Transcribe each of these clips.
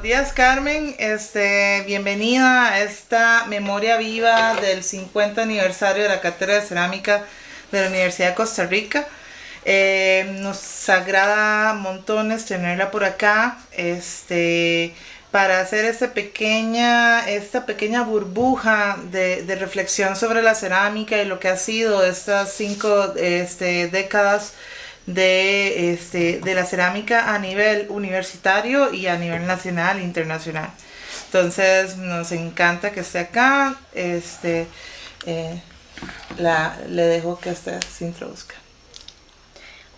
Buenos días, Carmen. Bienvenida a esta memoria viva del 50 aniversario de la Cátedra de Cerámica de la Universidad de Costa Rica. Nos agrada montones tenerla por acá, para hacer esta pequeña burbuja de reflexión sobre la cerámica y lo que ha sido estas 5 décadas de la cerámica a nivel universitario y a nivel nacional e internacional. Entonces nos encanta que esté acá. Le dejo que usted se introduzca.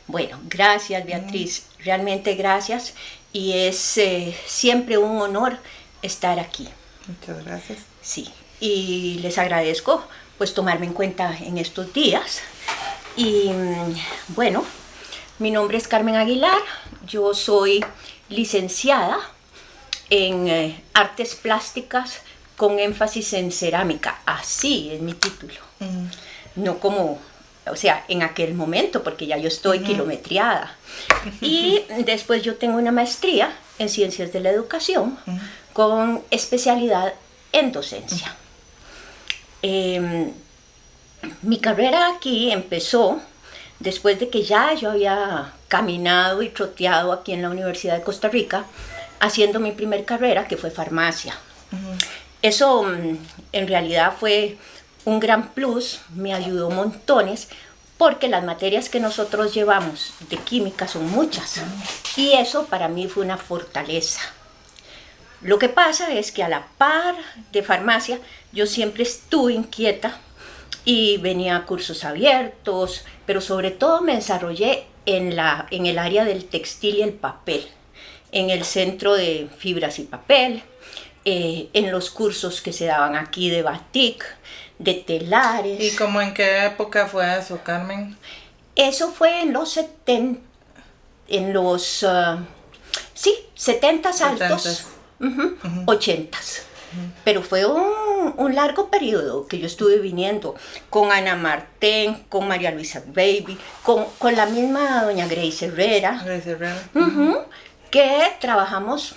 Bueno, gracias Beatriz, realmente gracias, y es siempre un honor estar aquí. Muchas gracias. Sí, y les agradezco pues tomarme en cuenta en estos días. Y bueno, mi nombre es Carmen Aguilar, yo soy licenciada en Artes Plásticas con énfasis en cerámica, así es mi título. No como, o sea, en aquel momento, porque ya yo estoy kilometriada. Y después yo tengo una maestría en Ciencias de la Educación con especialidad en docencia. Mi carrera aquí empezó después de que ya yo había caminado y troteado aquí en la Universidad de Costa Rica, haciendo mi primer carrera, que fue farmacia. Eso en realidad fue un gran plus, me ayudó montones, porque las materias que nosotros llevamos de química son muchas, y eso para mí fue una fortaleza. Lo que pasa es que a la par de farmacia, yo siempre estuve inquieta, y venía a cursos abiertos, pero sobre todo me desarrollé en el área del textil y el papel, en el Centro de Fibras y Papel, en los cursos que se daban aquí de batik, de telares. ¿Y cómo en qué época fue eso, Carmen? Eso fue en los 70, 70s altos, 80s. Pero fue un largo periodo que yo estuve viniendo con Ana Martén, con María Luisa Baby, con la misma doña Grace Herrera, que trabajamos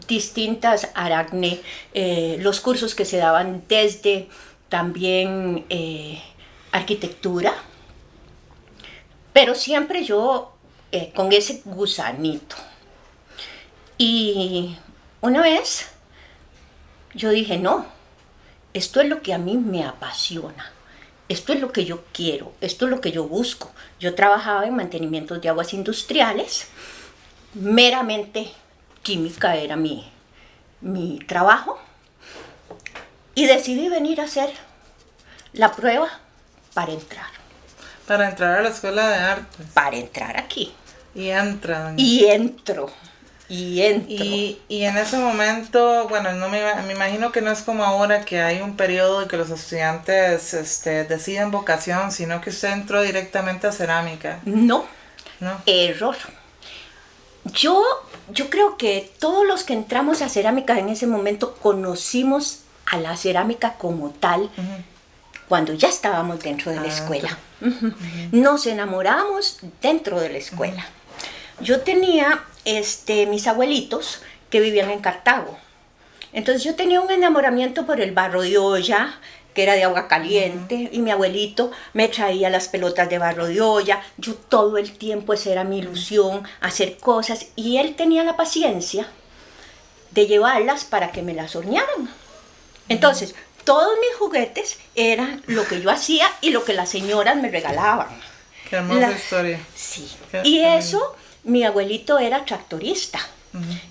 distintas aracne, los cursos que se daban desde también arquitectura, pero siempre yo con ese gusanito. Y una vez yo dije, no, esto es lo que a mí me apasiona, esto es lo que yo quiero, esto es lo que yo busco. Yo trabajaba en mantenimientos de aguas industriales, meramente química era mi trabajo, y decidí venir a hacer la prueba para entrar. Para entrar a la Escuela de Artes. Para entrar aquí. Y entra. Y entro. Y en ese momento, bueno, no me imagino que no es como ahora que hay un periodo de que los estudiantes deciden vocación, sino que usted entró directamente a cerámica. No. Error. Yo creo que todos los que entramos a cerámica en ese momento conocimos a la cerámica como tal cuando ya estábamos dentro de la escuela. Nos enamoramos dentro de la escuela. Yo tenía mis abuelitos que vivían en Cartago. Entonces yo tenía un enamoramiento por el barro de olla, que era de agua caliente, y mi abuelito me traía las pelotas de barro de olla. Yo todo el tiempo, esa era mi ilusión, hacer cosas, y él tenía la paciencia de llevarlas para que me las hornearan. Entonces, todos mis juguetes eran lo que yo hacía y lo que las señoras me regalaban. Qué hermosa historia. Sí, y eso, mi abuelito era tractorista.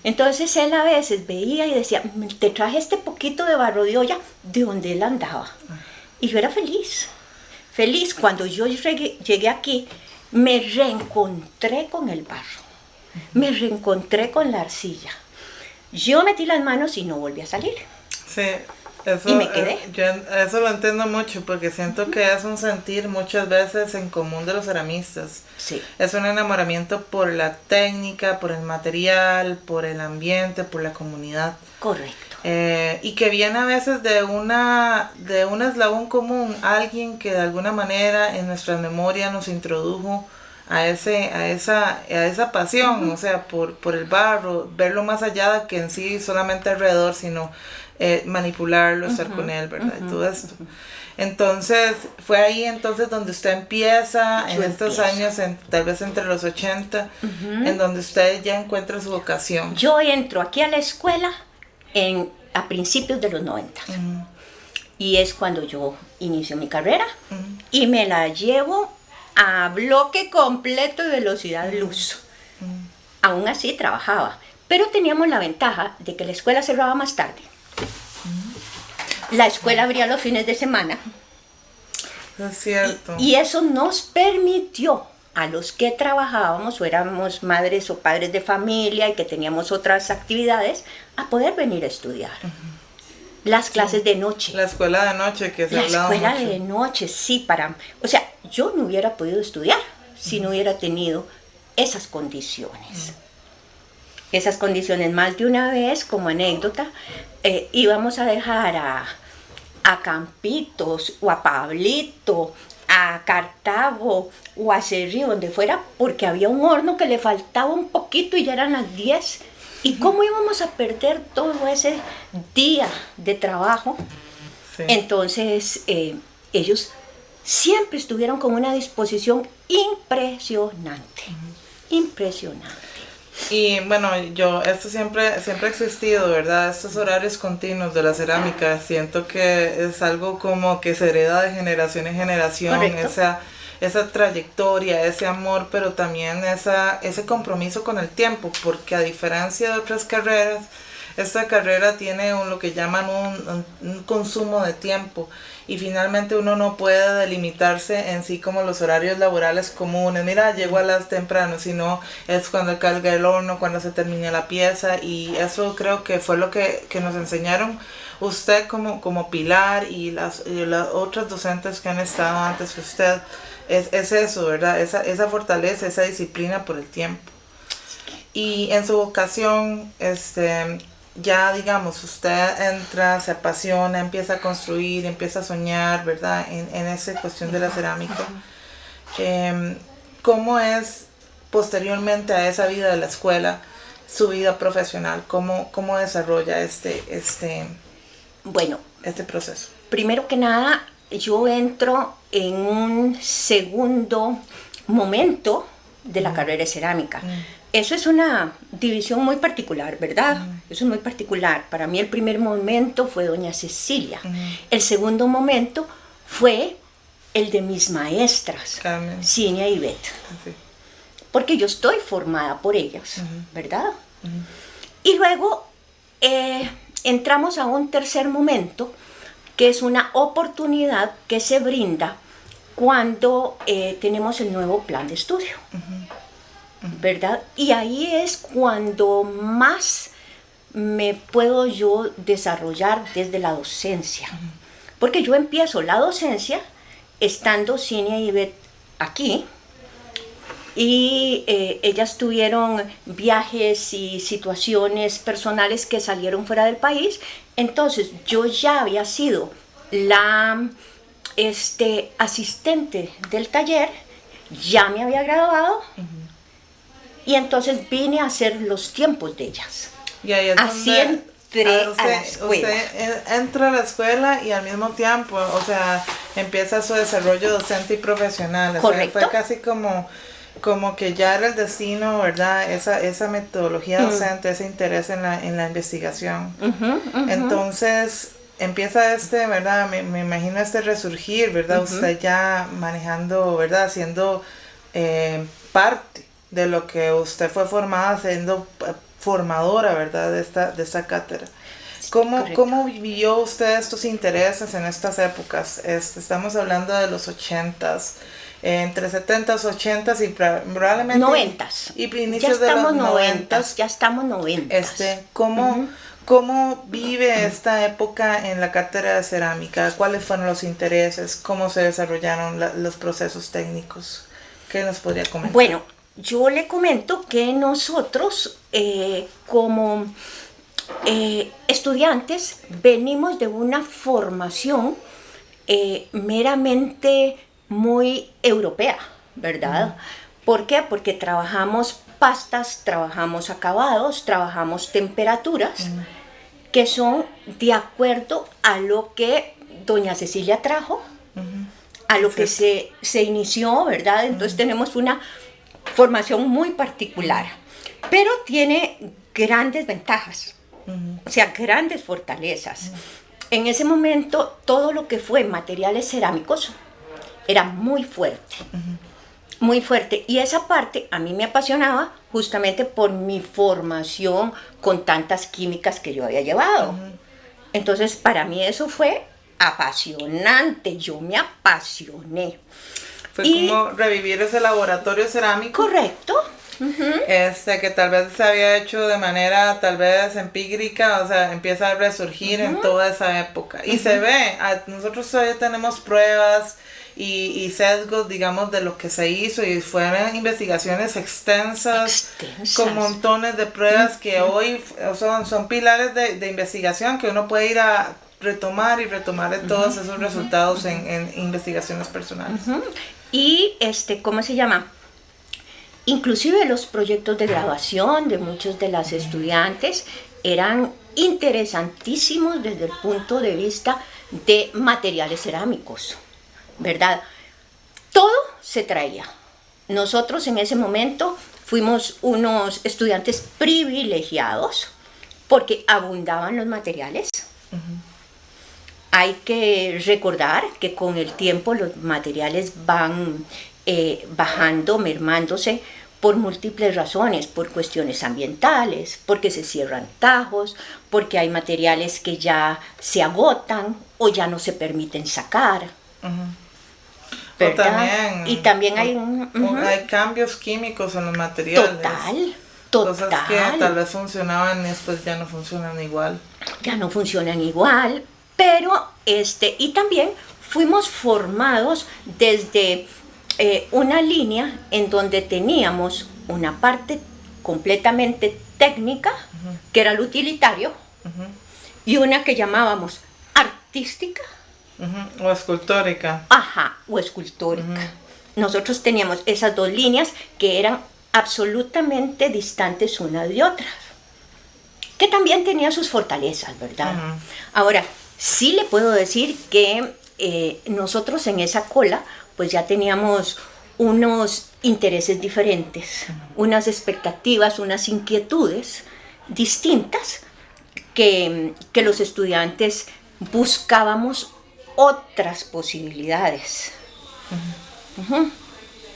Entonces él a veces veía y decía, te traje este poquito de barro de olla de donde él andaba. Y yo era feliz. Cuando yo llegué aquí, me reencontré con el barro. Me reencontré con la arcilla. Yo metí las manos y no volví a salir. Sí. Eso, y me quedé. Yo eso lo entiendo mucho porque siento que es un sentir muchas veces en común de los ceramistas. Sí. Es un enamoramiento por la técnica, por el material, por el ambiente, por la comunidad. Correcto. Y que viene a veces de un eslabón común, alguien que de alguna manera en nuestra memoria nos introdujo esa pasión, o sea, por el barro, verlo más allá de que en sí solamente alrededor, sino manipularlo, estar con él, ¿verdad? Y todo esto. Entonces, fue ahí entonces donde usted empieza, en estos años, tal vez entre los 80, en donde usted ya encuentra su vocación. Yo entro aquí a la escuela a principios de los 90. Y es cuando yo inicio mi carrera y me la llevo a bloque completo de velocidad luz. Aún así trabajaba, pero teníamos la ventaja de que la escuela cerraba más tarde. La escuela abría los fines de semana. Es cierto. Y eso nos permitió a los que trabajábamos o éramos madres o padres de familia y que teníamos otras actividades a poder venir a estudiar. Las clases de noche. La escuela de noche que se hablaba mucho. La escuela de noche, sí, o sea, yo no hubiera podido estudiar si no hubiera tenido esas condiciones. Esas condiciones, más de una vez, como anécdota, íbamos a dejar a Campitos o a Pablito, a Cartago o a Cerrillo, donde fuera, porque había un horno que le faltaba un poquito y ya eran las 10. ¿Y cómo íbamos a perder todo ese día de trabajo? Sí. Entonces, ellos siempre estuvieron con una disposición impresionante. Impresionante. Y bueno, esto siempre ha existido, ¿verdad? Estos horarios continuos de la cerámica, siento que es algo como que se hereda de generación en generación. Correcto. Esa trayectoria, ese amor, pero también ese compromiso con el tiempo, porque a diferencia de otras carreras, esta carrera tiene lo que llaman un consumo de tiempo, y finalmente uno no puede delimitarse en sí como los horarios laborales comunes. Mira, llego a las temprano, sino es cuando carga el horno, cuando se termina la pieza, y eso creo que fue lo que nos enseñaron usted como Pilar y las otras docentes que han estado antes que usted. Es eso, ¿verdad? Esa fortaleza, esa disciplina por el tiempo. Y en su vocación, ya digamos, usted entra, se apasiona, empieza a construir, empieza a soñar, ¿verdad? En esa cuestión de la cerámica. ¿Cómo es posteriormente a esa vida de la escuela, su vida profesional? ¿Cómo desarrolla este proceso? Primero que nada, yo entro en un segundo momento de la carrera de cerámica. Eso es una división muy particular, ¿verdad? Eso es muy particular. Para mí el primer momento fue doña Cecilia. El segundo momento fue el de mis maestras, Carmen, Cinia y Beth. Porque yo estoy formada por ellas, ¿verdad? Y luego entramos a un tercer momento, que es una oportunidad que se brinda cuando tenemos el nuevo plan de estudio, ¿verdad? Y ahí es cuando más me puedo yo desarrollar desde la docencia, porque yo empiezo la docencia estando Cinia y Beth aquí, y ellas tuvieron viajes y situaciones personales que salieron fuera del país. Entonces yo ya había sido la asistente del taller, ya me había graduado, y entonces vine a hacer los tiempos de ellas. Y ahí es así entré a la escuela. Usted entra a la escuela y al mismo tiempo, o sea, empieza su desarrollo docente y profesional. Correcto. O sea, fue casi como que ya era el destino, ¿verdad? Esa metodología docente, ese interés en la investigación. Entonces empieza ¿verdad? Me imagino resurgir, ¿verdad? Usted ya manejando, ¿verdad? Siendo parte de lo que usted fue formada, siendo formadora, ¿verdad? De esta cátedra. ¿Cómo vivió usted estos intereses en estas épocas? Estamos hablando de los 80s. Entre 70s, 80s y probablemente 90s. Y inicios de los 90s. Ya estamos 90s. ¿Cómo vive esta época en la cátedra de cerámica? ¿Cuáles fueron los intereses? ¿Cómo se desarrollaron los procesos técnicos? ¿Qué nos podría comentar? Bueno, yo le comento que nosotros como estudiantes venimos de una formación meramente muy europea, ¿verdad? ¿Por qué? Porque trabajamos pastas, trabajamos acabados, trabajamos temperaturas que son de acuerdo a lo que doña Cecilia trajo, a lo que se inició, ¿verdad? Entonces tenemos una formación muy particular, pero tiene grandes ventajas, o sea, grandes fortalezas. En ese momento, todo lo que fue materiales cerámicos era muy fuerte. Muy fuerte, y esa parte a mí me apasionaba justamente por mi formación con tantas químicas que yo había llevado. Entonces para mí eso fue apasionante, yo me apasioné. Fue como revivir ese laboratorio cerámico. Correcto. Que tal vez se había hecho de manera tal vez empírica, o sea, empieza a resurgir en toda esa época. Y se ve, nosotros todavía tenemos pruebas y sesgos, digamos, de lo que se hizo, y fueron investigaciones extensas. Con montones de pruebas que hoy son pilares de investigación que uno puede ir a retomar de todos esos resultados en investigaciones personales. Y ¿cómo se llama? Inclusive los proyectos de graduación de muchos de las estudiantes eran interesantísimos desde el punto de vista de materiales cerámicos, ¿verdad? Todo se traía. Nosotros en ese momento fuimos unos estudiantes privilegiados porque abundaban los materiales. Hay que recordar que con el tiempo los materiales van bajando, mermándose por múltiples razones, por cuestiones ambientales, porque se cierran tajos, porque hay materiales que ya se agotan o ya no se permiten sacar. También, y también hay hay cambios químicos en los materiales. Total. Cosas que tal vez funcionaban y después ya no funcionan igual. Ya no funcionan igual, pero y también fuimos formados desde una línea en donde teníamos una parte completamente técnica, que era el utilitario, y una que llamábamos artística. O escultórica. O escultórica. Nosotros teníamos esas dos líneas que eran absolutamente distantes unas de otras, que también tenían sus fortalezas, ¿verdad? Ahora, sí le puedo decir que nosotros en esa cola pues ya teníamos unos intereses diferentes, unas expectativas, unas inquietudes distintas que los estudiantes buscábamos otras posibilidades.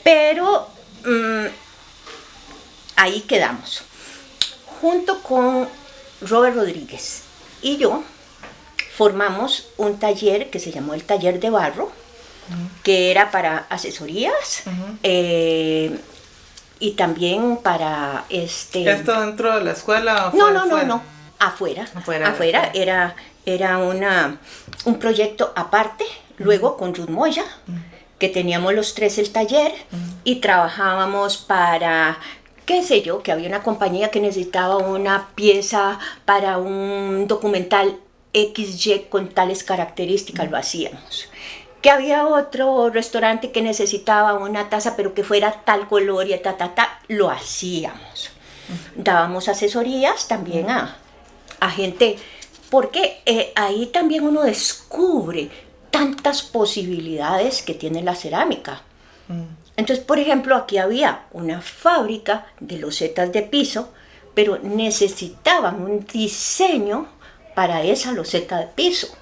Pero ahí quedamos. Junto con Robert Rodríguez y yo formamos un taller que se llamó el Taller de Barro, que era para asesorías y también para ¿Esto dentro de la escuela o No, afuera. Era un proyecto aparte, luego con Ruth Moya, que teníamos los tres el taller y trabajábamos para, qué sé yo, que había una compañía que necesitaba una pieza para un documental XY con tales características, lo hacíamos. Que había otro restaurante que necesitaba una taza pero que fuera tal color y lo hacíamos. Dábamos asesorías también a gente, porque ahí también uno descubre tantas posibilidades que tiene la cerámica. Entonces, por ejemplo, aquí había una fábrica de losetas de piso, pero necesitaban un diseño para esa loseta de piso.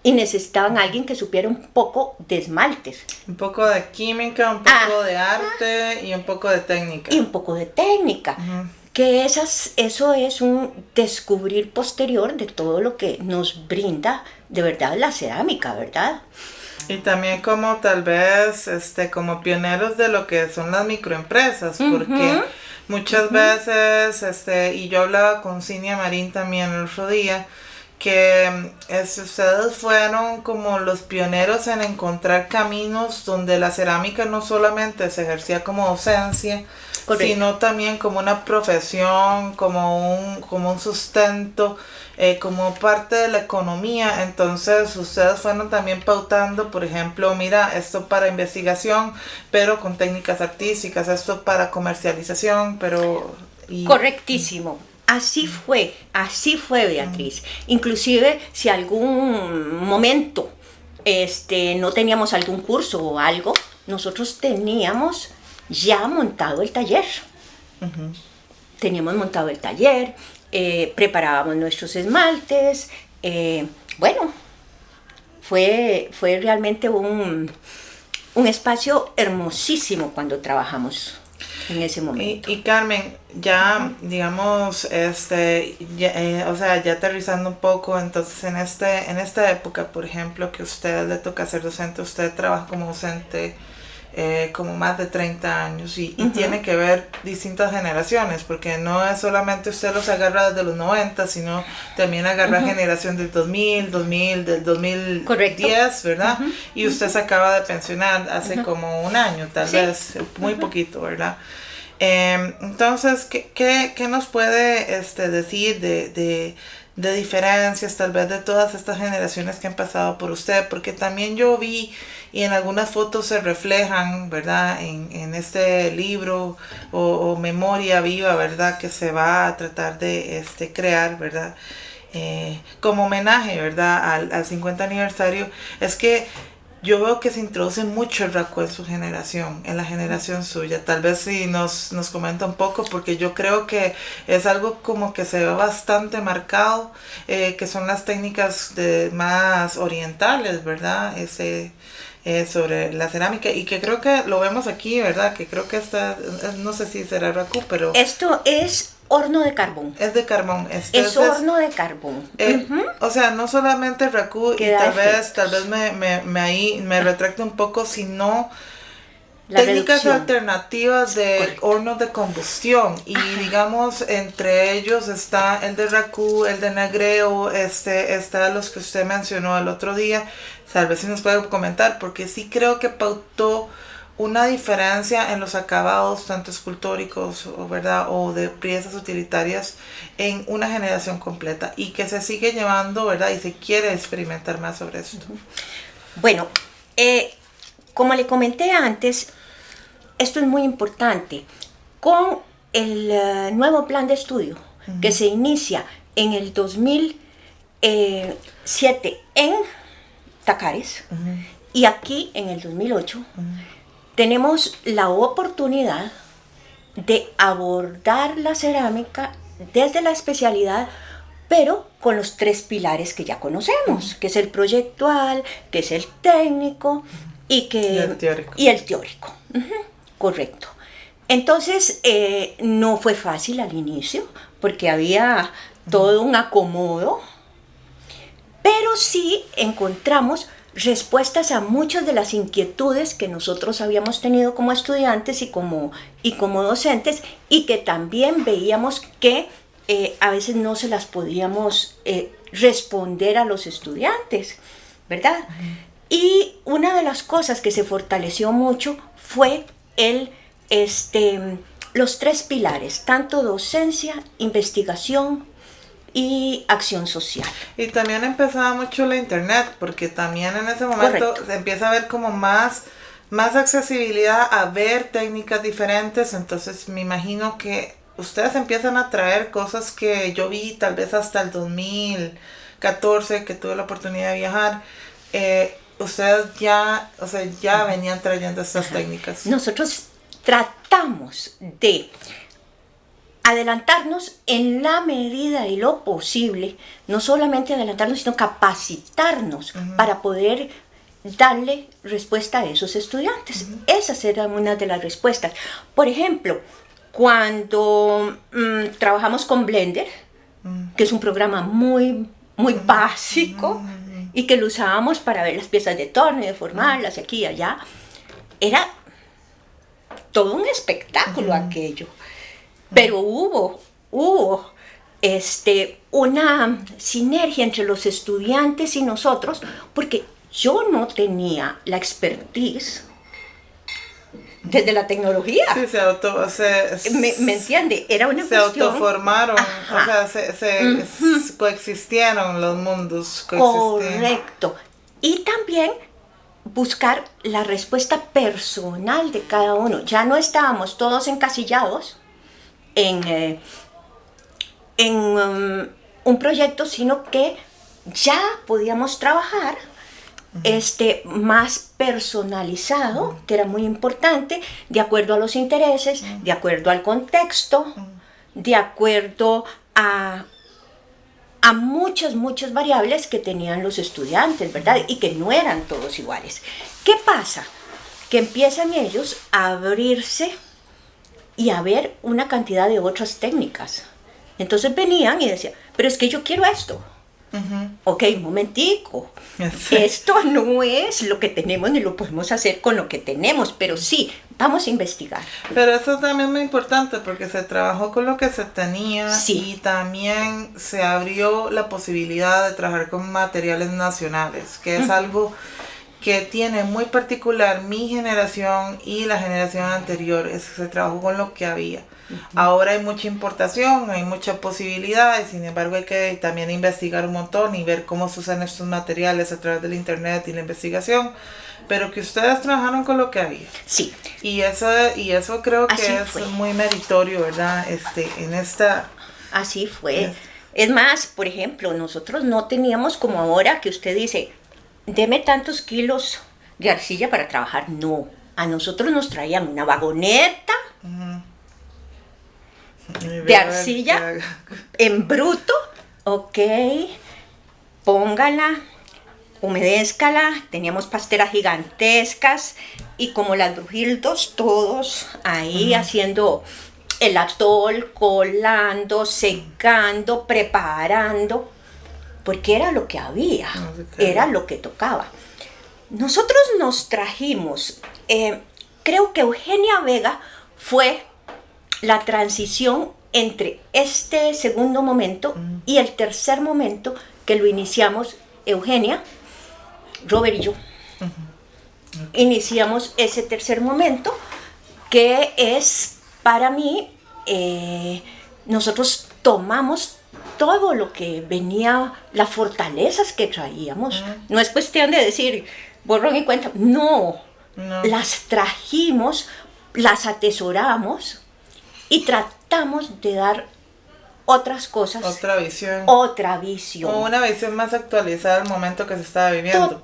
Y necesitaban a alguien que supiera un poco de esmaltes. Un poco de química, un poco de arte y un poco de técnica. Y un poco de técnica. Que eso es un descubrir posterior de todo lo que nos brinda de verdad la cerámica, ¿verdad? Y también como tal vez como pioneros de lo que son las microempresas, porque muchas veces, y yo hablaba con Cinia Marín también el otro día, que ustedes fueron como los pioneros en encontrar caminos donde la cerámica no solamente se ejercía como docencia, correcto, sino también como una profesión, como un sustento, como parte de la economía. Entonces ustedes fueron también pautando, por ejemplo, mira, esto para investigación, pero con técnicas artísticas, esto para comercialización, pero... Correctísimo. Así fue, Beatriz. Inclusive, si algún momento no teníamos algún curso o algo, nosotros teníamos ya montado el taller. Teníamos montado el taller, preparábamos nuestros esmaltes. Bueno, fue realmente un espacio hermosísimo cuando trabajamos en ese momento. Y Carmen, ya digamos, o sea, ya aterrizando un poco, entonces en esta época, por ejemplo, que a usted le toca ser docente, usted trabaja como docente como más de 30 años y tiene que ver distintas generaciones, porque no es solamente usted los agarra desde los 90, sino también agarra generación del 2000, del 2010, correcto, ¿verdad? Y usted se acaba de pensionar hace como un año, tal vez, muy poquito, ¿verdad? Entonces, ¿qué nos puede decir de diferencias tal vez de todas estas generaciones que han pasado por usted? Porque también yo vi y en algunas fotos se reflejan, ¿verdad? En este libro o memoria viva, ¿verdad? Que se va a tratar de crear, ¿verdad? Como homenaje, ¿verdad? Al 50 aniversario. Es que yo veo que se introduce mucho el raku en su generación, en la generación suya. Tal vez si nos comenta un poco, porque yo creo que es algo como que se ve bastante marcado, que son las técnicas más orientales, ¿verdad? Sobre la cerámica, y que creo que lo vemos aquí, ¿verdad? Que creo que no sé si será raku, pero... Esto es horno de carbón. Es de carbón. Es horno de carbón. O sea, no solamente raku, y tal vez me retracto un poco, sino técnicas alternativas de hornos de combustión. Y digamos, entre ellos está el de raku, el de negreo, está los que usted mencionó el otro día. Tal vez si nos puede comentar, porque sí creo que pautó una diferencia en los acabados, tanto escultóricos, ¿verdad? O de piezas utilitarias en una generación completa, y que se sigue llevando, ¿verdad? Y se quiere experimentar más sobre esto. Bueno, como le comenté antes, esto es muy importante. Con el nuevo plan de estudio que se inicia en el 2007 en Tacares, y aquí en el 2008, tenemos la oportunidad de abordar la cerámica desde la especialidad, pero con los 3 pilares que ya conocemos, que es el proyectual, que es el técnico y el teórico. Correcto. Entonces, no fue fácil al inicio, porque había todo un acomodo, pero sí encontramos respuestas a muchas de las inquietudes que nosotros habíamos tenido como estudiantes y como docentes, y que también veíamos que a veces no se las podíamos responder a los estudiantes, ¿verdad? Y una de las cosas que se fortaleció mucho fue los 3 pilares, tanto docencia, investigación y acción social. Y también empezaba mucho la internet, porque también en ese momento se empieza a ver como más accesibilidad a ver técnicas diferentes. Entonces me imagino que ustedes empiezan a traer cosas que yo vi tal vez hasta el 2014, que tuve la oportunidad de viajar. Ustedes ya venían trayendo estas técnicas. Nosotros tratamos de adelantarnos en la medida de lo posible, no solamente adelantarnos, sino capacitarnos para poder darle respuesta a esos estudiantes. Esas eran una de las respuestas. Por ejemplo, cuando trabajamos con Blender, que es un programa muy, muy básico, y que lo usábamos para ver las piezas de torno y deformarlas aquí y allá, era todo un espectáculo aquello. Pero hubo una sinergia entre los estudiantes y nosotros, porque yo no tenía la expertise desde la tecnología. Sí, ¿Me entiende? Era una se cuestión... autoformaron, Ajá. o sea, coexistieron los mundos. Correcto. Y también buscar la respuesta personal de cada uno. Ya no estábamos todos encasillados en un proyecto, sino que ya podíamos trabajar más personalizado, que era muy importante, de acuerdo a los intereses, de acuerdo al contexto, de acuerdo a muchas variables que tenían los estudiantes, ¿verdad? Y que no eran todos iguales. ¿Qué pasa? Que empiezan ellos a abrirse y a ver una cantidad de otras técnicas. Entonces venían y decían, pero es que yo quiero esto. Ok, un momentico. Sí. Esto no es lo que tenemos ni lo podemos hacer con lo que tenemos, pero sí, vamos a investigar. Pero eso también es muy importante porque se trabajó con lo que se tenía, sí. Y también se abrió la posibilidad de trabajar con materiales nacionales, que es algo que tiene muy particular mi generación y la generación anterior. Se trabajó con lo que había. Ahora hay mucha importación, hay muchas posibilidades, sin embargo hay que también investigar un montón y ver cómo se usan estos materiales a través del internet y la investigación, pero que ustedes trabajaron con lo que había. Sí. Y eso creo que Así es fue. muy meritorio, ¿verdad? En esta... Así fue. Es más, por ejemplo, nosotros no teníamos como ahora que usted dice, deme tantos kilos de arcilla para trabajar. No, a nosotros nos traían una vagoneta de arcilla en bruto, ok, póngala, humedézcala, teníamos pasteras gigantescas y como las brujildos, todos ahí haciendo el atol, colando, secando, preparando, porque era lo que había, era lo que tocaba. Nosotros nos trajimos, creo que Eugenia Vega fue la transición entre este segundo momento y el tercer momento que lo iniciamos Eugenia, Robert y yo. Iniciamos ese tercer momento que es para mí, nosotros tomamos todo lo que venía, las fortalezas que traíamos. No es cuestión de decir, borrón y cuenta, no. Las trajimos, las atesoramos y tratamos de dar otras cosas. Otra visión. Otra visión. O una visión más actualizada al momento que se estaba viviendo.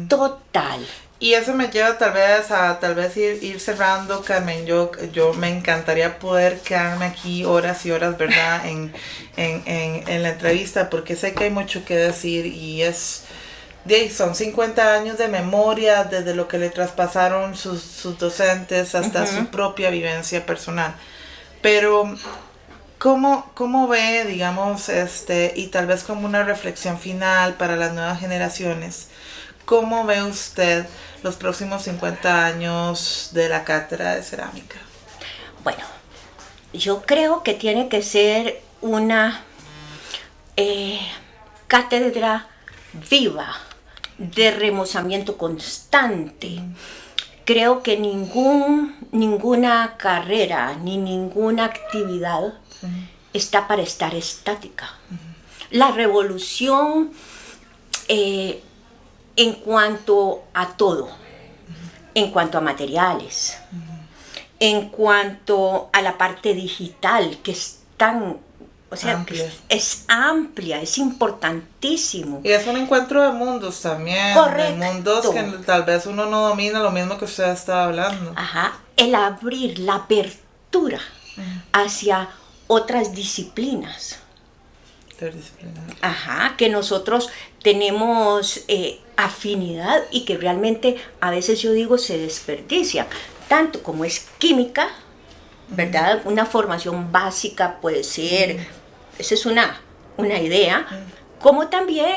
Total. Y eso me lleva tal vez ir cerrando, Carmen. Yo me encantaría poder quedarme aquí horas y horas, ¿verdad? en la entrevista, porque sé que hay mucho que decir y son 50 años de memoria desde lo que le traspasaron sus docentes hasta su propia vivencia personal. Pero, ¿cómo ve, digamos, y tal vez como una reflexión final para las nuevas generaciones, cómo ve usted los próximos 50 años de la Cátedra de Cerámica? Bueno, yo creo que tiene que ser una cátedra viva, de remozamiento constante. Creo que ninguna carrera ni ninguna actividad está para estar estática. La revolución en cuanto a todo, en cuanto a materiales, en cuanto a la parte digital, que es tan... O sea, amplia. Es amplia, es importantísimo. Y es un encuentro de mundos también. Correcto. De mundos que tal vez uno no domina, lo mismo que usted estaba hablando. Ajá. El abrir, la apertura hacia otras disciplinas. Ajá, que nosotros tenemos afinidad y que realmente a veces yo digo se desperdicia. Tanto como es química, ¿verdad? Una formación básica puede ser... Esa es una idea, como también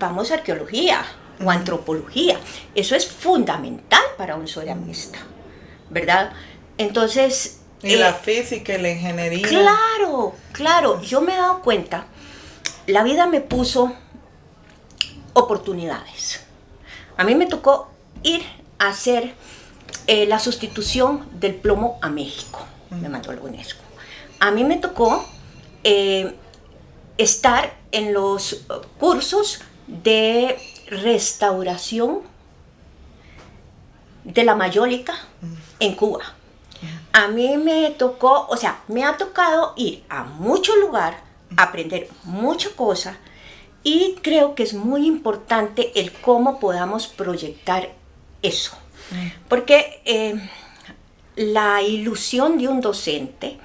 vamos a arqueología o antropología. Eso es fundamental para un ceramista, ¿verdad? Entonces, Y la física y la ingeniería. Claro, claro. Yo me he dado cuenta, la vida me puso oportunidades. A mí me tocó ir a hacer la sustitución del plomo a México. Me mandó la UNESCO. A mí me tocó estar en los cursos de restauración de la mayólica en Cuba. A mí me tocó, o sea, me ha tocado ir a mucho lugar, aprender mucha cosa, y creo que es muy importante el cómo podamos proyectar eso. Porque la ilusión de un docente,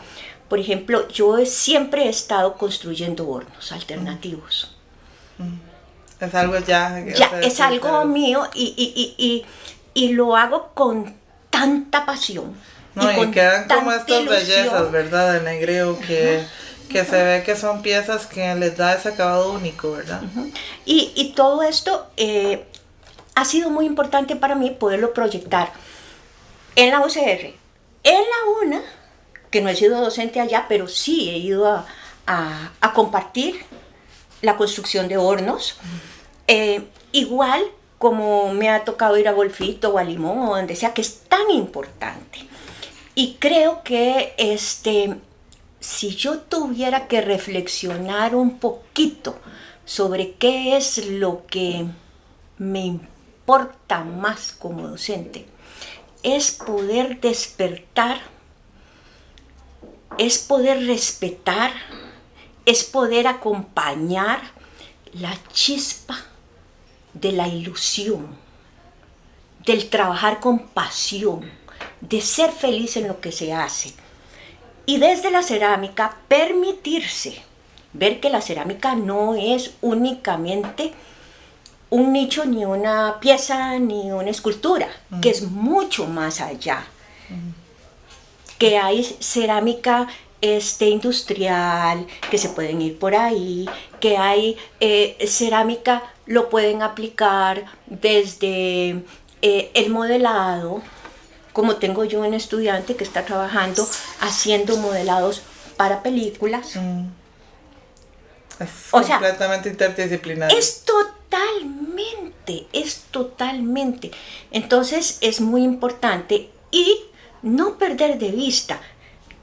por ejemplo, yo siempre he estado construyendo hornos alternativos. Es algo ya es algo mío y lo hago con tanta pasión. No, y quedan como estas bellezas, ¿verdad? De negreo que se ve que son piezas que les da ese acabado único, ¿verdad? Y todo esto ha sido muy importante para mí poderlo proyectar en la UCR, en la UNA, que no he sido docente allá, pero sí he ido a compartir la construcción de hornos. Igual como me ha tocado ir a Golfito o a Limón o donde sea, que es tan importante. Y creo que si yo tuviera que reflexionar un poquito sobre qué es lo que me importa más como docente, es poder despertar, es poder respetar, es poder acompañar la chispa de la ilusión, del trabajar con pasión, de ser feliz en lo que se hace. Y desde la cerámica permitirse ver que la cerámica no es únicamente un nicho, ni una pieza, ni una escultura, que es mucho más allá. Que hay cerámica industrial, que se pueden ir por ahí, que hay cerámica, lo pueden aplicar desde el modelado, como tengo yo un estudiante que está trabajando haciendo modelados para películas. Es completamente interdisciplinario. Es totalmente. Entonces es muy importante y no perder de vista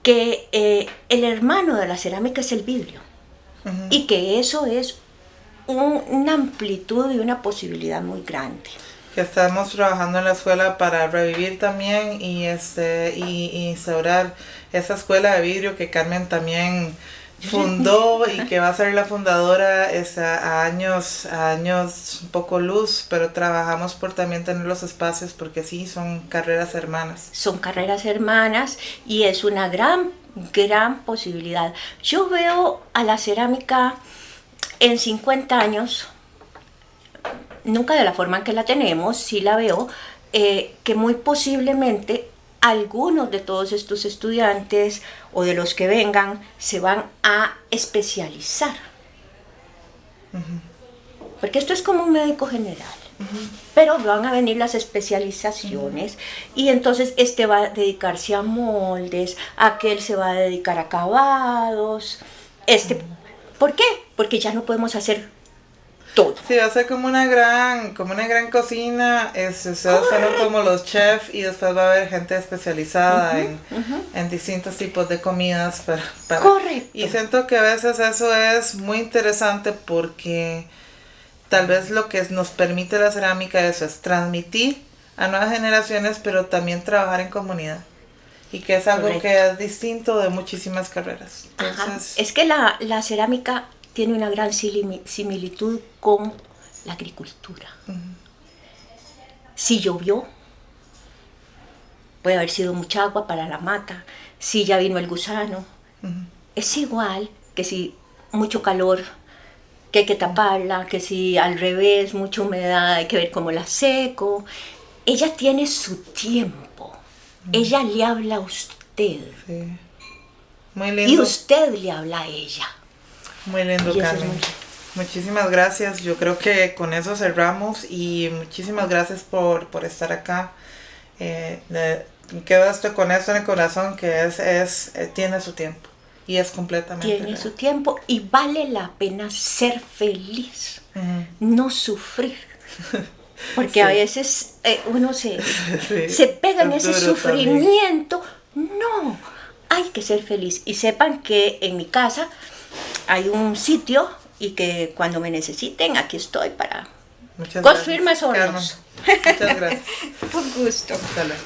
que el hermano de la cerámica es el vidrio. Y que eso es una amplitud y una posibilidad muy grande. Que estamos trabajando en la escuela para revivir también y instaurar esa escuela de vidrio que Carmen también fundó y que va a ser la fundadora a años un poco luz, pero trabajamos por también tener los espacios porque sí, son carreras hermanas. Son carreras hermanas y es una gran posibilidad. Yo veo a la cerámica en 50 años, nunca de la forma en que la tenemos, sí la veo, que muy posiblemente algunos de todos estos estudiantes o de los que vengan se van a especializar. Porque esto es como un médico general. Pero van a venir las especializaciones y entonces va a dedicarse a moldes, aquel se va a dedicar a acabados. ¿Por qué? Porque ya no podemos hacer todo. Sí, va a ser como una gran cocina, son como los chefs y después va a haber gente especializada en distintos tipos de comidas. Correcto. Y siento que a veces eso es muy interesante porque tal vez lo que nos permite la cerámica eso es transmitir a nuevas generaciones, pero también trabajar en comunidad. Y que es algo Correcto. que es distinto de muchísimas carreras. Entonces, es que la cerámica tiene una gran similitud con la agricultura. Si llovió, puede haber sido mucha agua para la mata. Si ya vino el gusano, es igual que si mucho calor, que hay que taparla, que si al revés, mucha humedad, hay que ver cómo la seco. Ella tiene su tiempo. Ella le habla a usted. Sí. Muy lindo. Y usted le habla a ella. Muy lindo, Carmen. Muchísimas gracias. Yo creo que con eso cerramos y muchísimas gracias por estar acá. Y quedo esto con esto en el corazón, que tiene su tiempo. Y es completamente Tiene real. su tiempo y vale la pena ser feliz, no sufrir. Porque Sí. a veces uno Sí, se pega en es ese duro también. sufrimiento. No, hay que ser feliz. Y sepan que en mi casa hay un sitio y que cuando me necesiten, aquí estoy para Muchas construir gracias, más Carmen. hornos. Muchas gracias. Un gusto. Hasta luego.